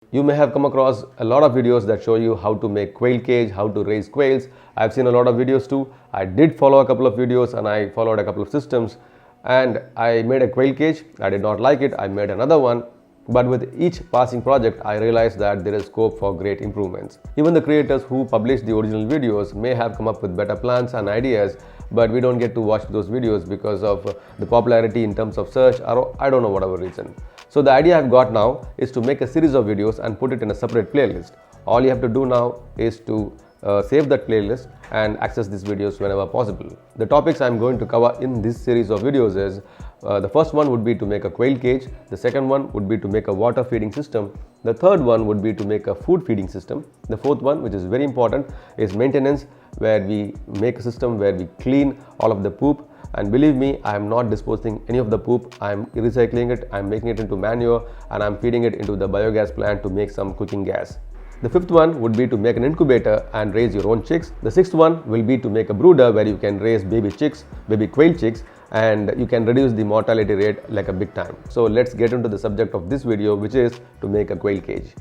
You may have come across a lot of videos that show you how to make quail cage, how to raise quails. I've seen a lot of videos too. I did follow a couple of videos and I followed a couple of systems, and I made a quail cage. I did not like it. I made another one. But with each passing project, I realized that there is scope for great improvements. Even the creators who published the original videos may have come up with better plans and ideas, but we don't get to watch those videos because of the popularity in terms of search, or I don't know, whatever reason. So the idea I've got now is to make a series of videos and put it in a separate playlist. All you have to do now is to save that playlist and access these videos whenever possible. The topics I'm going to cover in this series of videos is the first one would be to make a quail cage, the second one would be to make a water feeding system, the third one would be to make a food feeding system, the fourth one, which is very important, is maintenance, where we make a system where we clean all of the poop. And believe me, I am not disposing any of the poop. I am recycling it, I am making it into manure, and I am feeding it into the biogas plant to make some cooking gas. The fifth one would be to make an incubator and raise your own chicks. The sixth one will be to make a brooder where you can raise baby chicks, baby quail chicks, and you can reduce the mortality rate like a big time. So let's get into the subject of this video, which is to make a quail cage.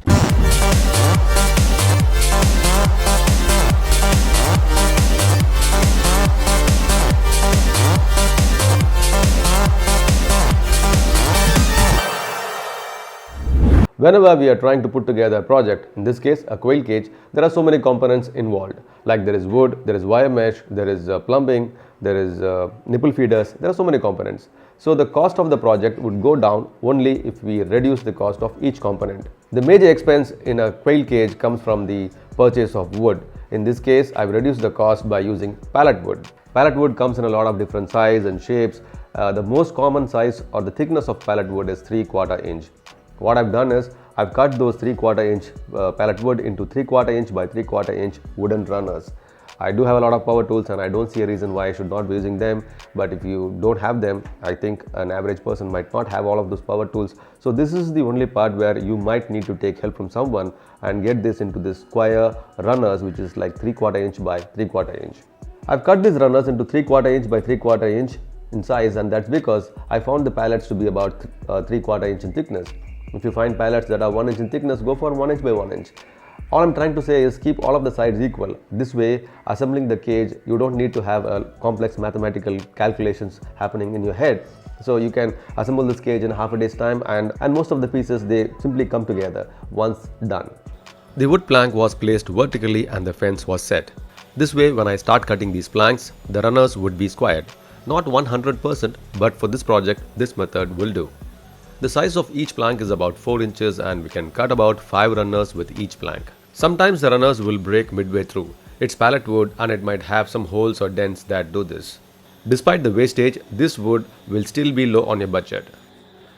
Whenever we are trying to put together a project, in this case a quail cage, there are so many components involved. Like there is wood, there is wire mesh, there is plumbing, there is nipple feeders, there are so many components. So the cost of the project would go down only if we reduce the cost of each component. The major expense in a quail cage comes from the purchase of wood. In this case, I've reduced the cost by using pallet wood. Pallet wood comes in a lot of different sizes and shapes. The most common size or the thickness of pallet wood is 3/4 inch. What I've done is I've cut those 3/4 inch pallet wood into 3/4 inch by 3/4 inch wooden runners. I do have a lot of power tools and I don't see a reason why I should not be using them, but if you don't have them, I think an average person might not have all of those power tools. So this is the only part where you might need to take help from someone and get this into this square runners, which is like 3/4 inch by 3/4 inch. I've cut these runners into 3/4 inch by 3/4 inch in size, and that's because I found the pallets to be about 3/4 inch in thickness. If you find pallets that are 1 inch in thickness, go for 1 inch by 1 inch. All I'm trying to say is keep all of the sides equal. This way, assembling the cage, you don't need to have complex mathematical calculations happening in your head. So you can assemble this cage in half a day's time, and most of the pieces, they simply come together once done. The wood plank was placed vertically and the fence was set. This way, when I start cutting these planks, the runners would be squared. Not 100%, but for this project, this method will do. The size of each plank is about 4 inches and we can cut about 5 runners with each plank. Sometimes the runners will break midway through. It's pallet wood and it might have some holes or dents that do this. Despite the wastage, this wood will still be low on your budget.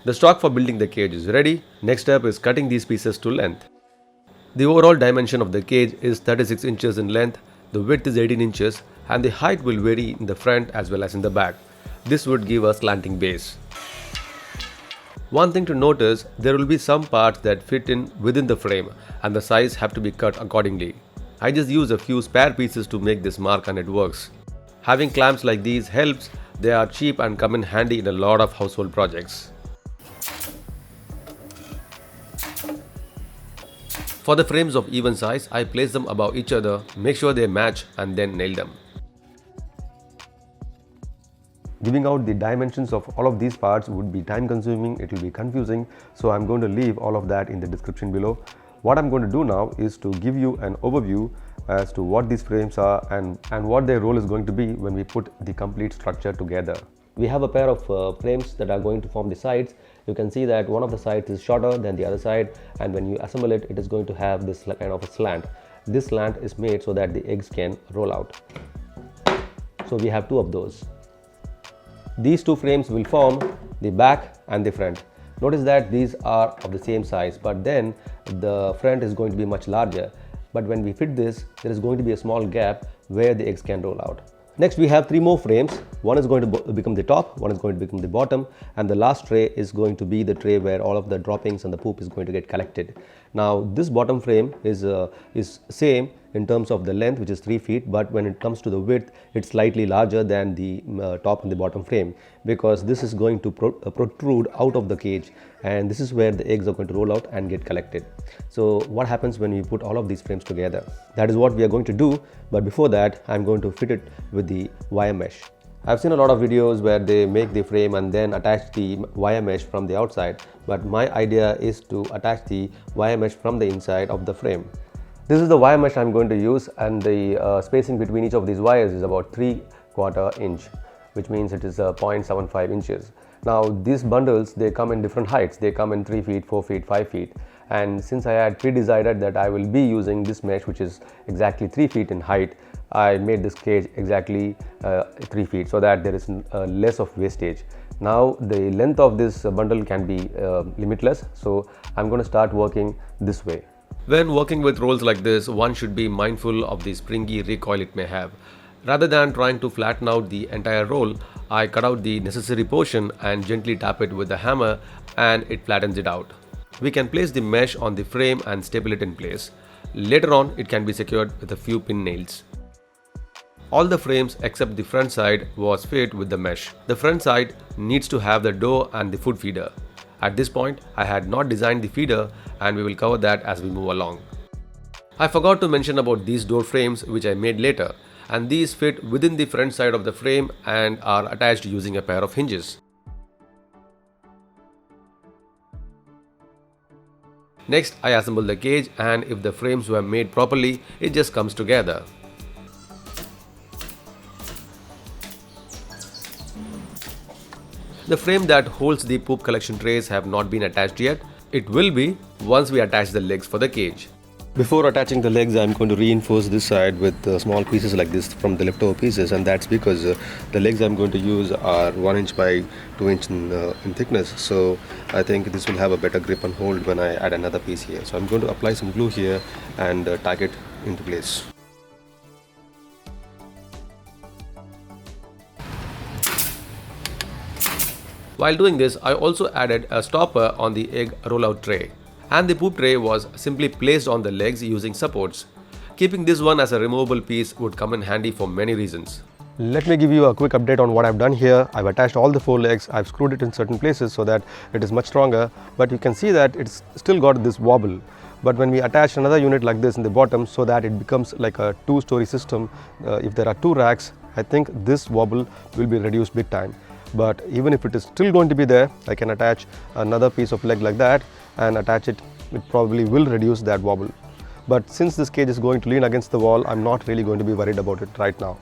The stock for building the cage is ready. Next step is cutting these pieces to length. The overall dimension of the cage is 36 inches in length, the width is 18 inches, and the height will vary in the front as well as in the back. This would give a slanting base. One thing to note is there will be some parts that fit in within the frame and the size have to be cut accordingly. I just use a few spare pieces to make this mark and it works. Having clamps like these helps. They are cheap and come in handy in a lot of household projects. For the frames of even size, I place them above each other, make sure they match and then nail them. Giving out the dimensions of all of these parts would be time consuming, it will be confusing, so I'm going to leave all of that in the description below. What I'm going to do now is to give you an overview as to what these frames are and what their role is going to be when we put the complete structure together. We have a pair of frames that are going to form the sides. You can see that one of the sides is shorter than the other side, and when you assemble it, it is going to have this kind of a slant. This slant is made so that the eggs can roll out. So we have two of those. These two frames will form the back and the front. Notice that these are of the same size, but then the front is going to be much larger. But when we fit this, there is going to be a small gap where the eggs can roll out. Next, we have 3 more frames. One is going to become the top, one is going to become the bottom, and the last tray is going to be the tray where all of the droppings and the poop is going to get collected. Now, this bottom frame is same in terms of the length, which is 3 feet, but when it comes to the width, it's slightly larger than the top and the bottom frame, because this is going to protrude out of the cage, and this is where the eggs are going to roll out and get collected. So what happens when we put all of these frames together? That is what we are going to do, but before that, I'm going to fit it with the wire mesh. I've seen a lot of videos where they make the frame and then attach the wire mesh from the outside, but my idea is to attach the wire mesh from the inside of the frame. This is the wire mesh I'm going to use, and the spacing between each of these wires is about 3/4 inch, which means it is 0.75 inches. Now these bundles, they come in different heights. They come in 3 feet, 4 feet, 5 feet, and since I had pre-decided that I will be using this mesh which is exactly 3 feet in height, I made this cage exactly 3 feet so that there is less of wastage. Now the length of this bundle can be limitless, so I'm going to start working this way. When working with rolls like this, one should be mindful of the springy recoil it may have. Rather than trying to flatten out the entire roll, I cut out the necessary portion and gently tap it with a hammer, and it flattens it out. We can place the mesh on the frame and staple it in place. Later on, it can be secured with a few pin nails. All the frames except the front side was fit with the mesh. The front side needs to have the door and the food feeder. At this point, I had not designed the feeder, and we will cover that as we move along. I forgot to mention about these door frames which I made later, and these fit within the front side of the frame and are attached using a pair of hinges. Next, I assemble the cage, and if the frames were made properly, it just comes together. The frame that holds the poop collection trays have not been attached yet. It will be once we attach the legs for the cage. Before attaching the legs, I'm going to reinforce this side with small pieces like this from the leftover pieces, and that's because the legs I'm going to use are 1 inch by 2 inch in thickness. So I think this will have a better grip and hold when I add another piece here. So I'm going to apply some glue here and tack it into place. While doing this, I also added a stopper on the egg rollout tray, and the poop tray was simply placed on the legs using supports. Keeping this one as a removable piece would come in handy for many reasons. Let me give you a quick update on what I've done here. I've attached all the 4 legs. I've screwed it in certain places so that it is much stronger, but you can see that it's still got this wobble. But when we attach another unit like this in the bottom so that it becomes like a 2-story system, if there are 2 racks, I think this wobble will be reduced big time. But even if it is still going to be there, I can attach another piece of leg like that and attach it. It probably will reduce that wobble. But since this cage is going to lean against the wall, I'm not really going to be worried about it right now.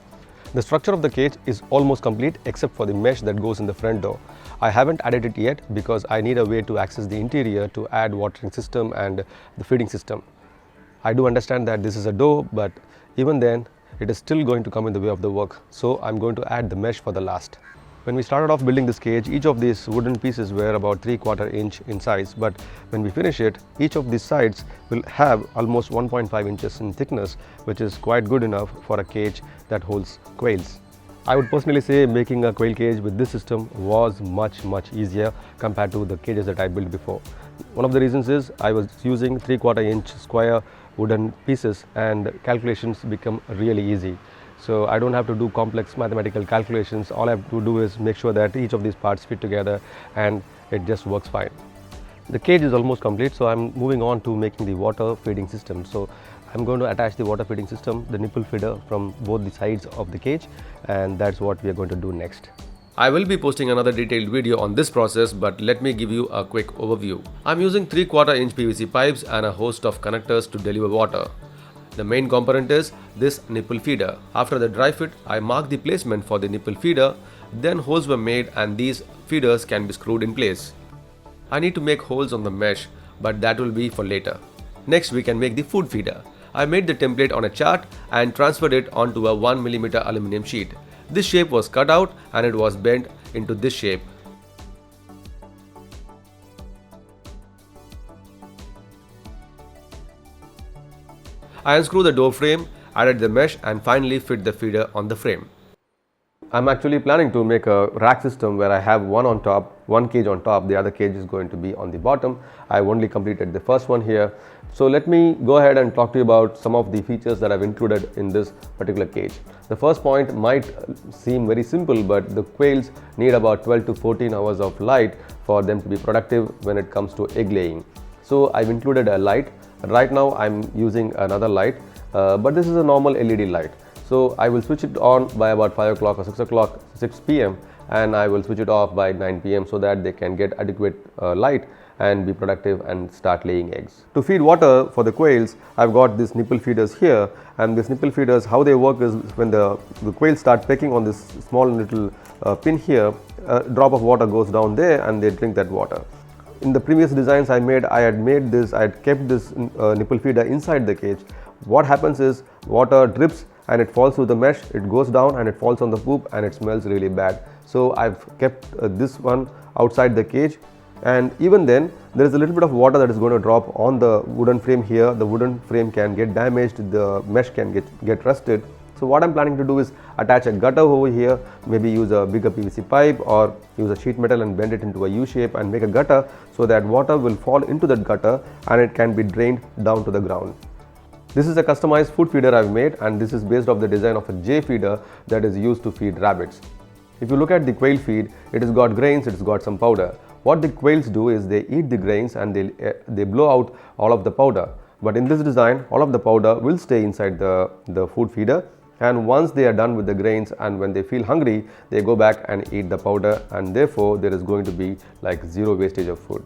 The structure of the cage is almost complete except for the mesh that goes in the front door. I haven't added it yet because I need a way to access the interior to add watering system and the feeding system. I do understand that this is a door, but even then it is still going to come in the way of the work. So I'm going to add the mesh for the last. When we started off building this cage, each of these wooden pieces were about 3/4 inch in size, but when we finish it, each of these sides will have almost 1.5 inches in thickness, which is quite good enough for a cage that holds quails. I would personally say making a quail cage with this system was much easier compared to the cages that I built before. One of the reasons is I was using 3/4 inch square wooden pieces, and calculations become really easy. So I don't have to do complex mathematical calculations. All I have to do is make sure that each of these parts fit together, and it just works fine. The cage is almost complete, so I'm moving on to making the water feeding system. So I'm going to attach the water feeding system, the nipple feeder, from both the sides of the cage, and that's what we are going to do next. I will be posting another detailed video on this process, but let me give you a quick overview. I'm using 3/4 inch PVC pipes and a host of connectors to deliver water. The main component is this nipple feeder. After the dry fit, I marked the placement for the nipple feeder, then holes were made and these feeders can be screwed in place. I need to make holes on the mesh, but that will be for later. Next, we can make the food feeder. I made the template on a chart and transferred it onto a 1 mm aluminum sheet. This shape was cut out and it was bent into this shape. I unscrew the door frame, added the mesh and finally fit the feeder on the frame. I'm actually planning to make a rack system where I have one on top, one cage on top, the other cage is going to be on the bottom. I've only completed the first one here. So let me go ahead and talk to you about some of the features that I've included in this particular cage. The first point might seem very simple, but the quails need about 12 to 14 hours of light for them to be productive when it comes to egg laying. So I've included a light. Right now I'm using another light, but this is a normal LED light. So I will switch it on by about 5 o'clock or 6 p.m. and I will switch it off by 9 p.m. so that they can get adequate light and be productive and start laying eggs. To feed water for the quails, I've got these nipple feeders here, and these nipple feeders, how they work is when the quails start pecking on this small little pin here, a drop of water goes down there and they drink that water. In the previous designs I had kept this nipple feeder inside the cage. What happens is water drips and it falls through the mesh, it goes down and it falls on the poop and it smells really bad. So I've kept this one outside the cage, and even then there is a little bit of water that is going to drop on the wooden frame here. The wooden frame can get damaged, the mesh can get rusted. So what I'm planning to do is attach a gutter over here, maybe use a bigger PVC pipe or use a sheet metal and bend it into a U shape and make a gutter so that water will fall into that gutter and it can be drained down to the ground. This is a customized food feeder I've made, and this is based off the design of a J feeder that is used to feed rabbits. If you look at the quail feed, it has got grains, it's got some powder. What the quails do is they eat the grains and they blow out all of the powder. But in this design, all of the powder will stay inside the food feeder, and once they are done with the grains and when they feel hungry, they go back and eat the powder, and therefore there is going to be like zero wastage of food.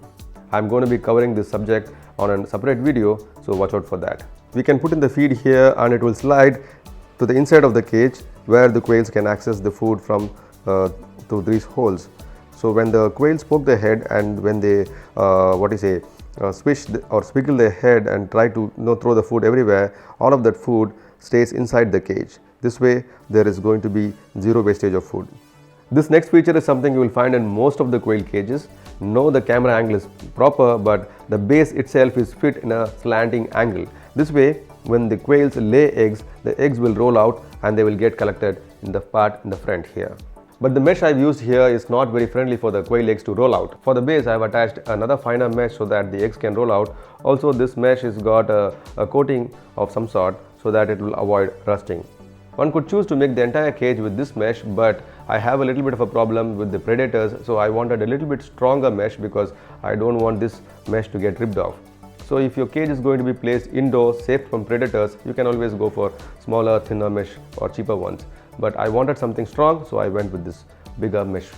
I'm going to be covering this subject on a separate video, so watch out for that. We can put in the feed here and it will slide to the inside of the cage where the quails can access the food from through these holes. So when the quails poke their head and when they swish or squiggle their head and try to throw the food everywhere, all of that food stays inside the cage. This way there is going to be zero wastage of food. This next feature is something you will find in most of the quail cages. No, the camera angle is proper, but the base itself is fit in a slanting angle. This way, when the quails lay eggs, the eggs will roll out and they will get collected in the part in the front here. But the mesh I've used here is not very friendly for the quail eggs to roll out. For the base, I've attached another finer mesh so that the eggs can roll out. Also, this mesh has got a coating of some sort so that it will avoid rusting. One could choose to make the entire cage with this mesh, but I have a little bit of a problem with the predators, so I wanted a little bit stronger mesh because I don't want this mesh to get ripped off. So if your cage is going to be placed indoors, safe from predators, you can always go for smaller, thinner mesh or cheaper ones. But I wanted something strong, so I went with this bigger mesh.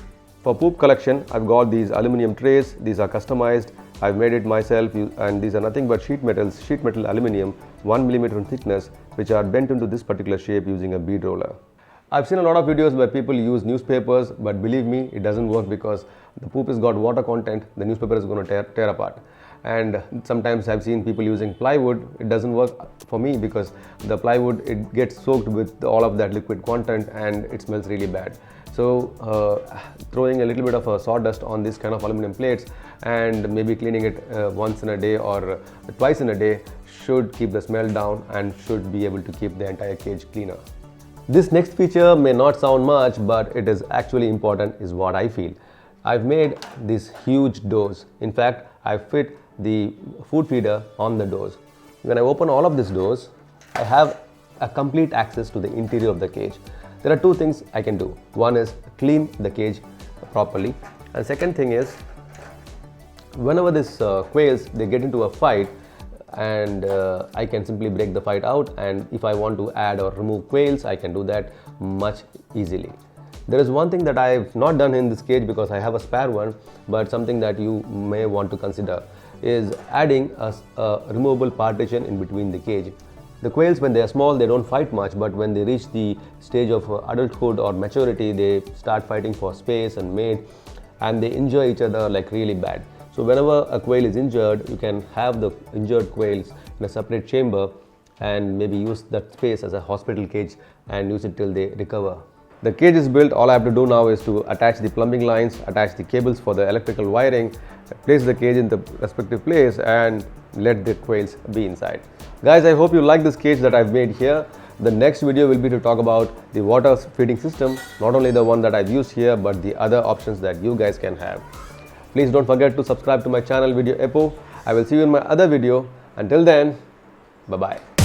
For poop collection, I've got these aluminum trays. These are customized. I've made it myself, and these are nothing but sheet metal aluminum, 1 millimeter in thickness, which are bent into this particular shape using a bead roller. I've seen a lot of videos where people use newspapers, but believe me, it doesn't work because the poop has got water content, the newspaper is going to tear apart. And sometimes I've seen people using plywood. It doesn't work for me because the plywood, it gets soaked with all of that liquid content and it smells really bad. So throwing a little bit of a sawdust on this kind of aluminum plates and maybe cleaning it once in a day or twice in a day should keep the smell down and should be able to keep the entire cage cleaner. This next feature may not sound much, but it is actually important, is what I feel. I've made these huge doors. In fact, I fit the food feeder on the doors. When I open all of these doors, I have a complete access to the interior of the cage. There are two things I can do. One is clean the cage properly, and second thing is whenever these quails, they get into a fight, and I can simply break the fight out, and if I want to add or remove quails, I can do that much easily. There is one thing that I have not done in this cage because I have a spare one, but something that you may want to consider is adding a removable partition in between the cage. The quails, when they are small, they don't fight much, but when they reach the stage of adulthood or maturity, they start fighting for space and mate, and they injure each other like really bad. So whenever a quail is injured, you can have the injured quails in a separate chamber and maybe use that space as a hospital cage and use it till they recover. The cage is built. All I have to do now is to attach the plumbing lines, attach the cables for the electrical wiring, place the cage in the respective place and let the quails be inside. Guys, I hope you like this cage that I've made here. The next video will be to talk about the water feeding system, not only the one that I've used here, but the other options that you guys can have. Please don't forget to subscribe to my channel Video EPPO. I will see you in my other video. Until then, bye-bye.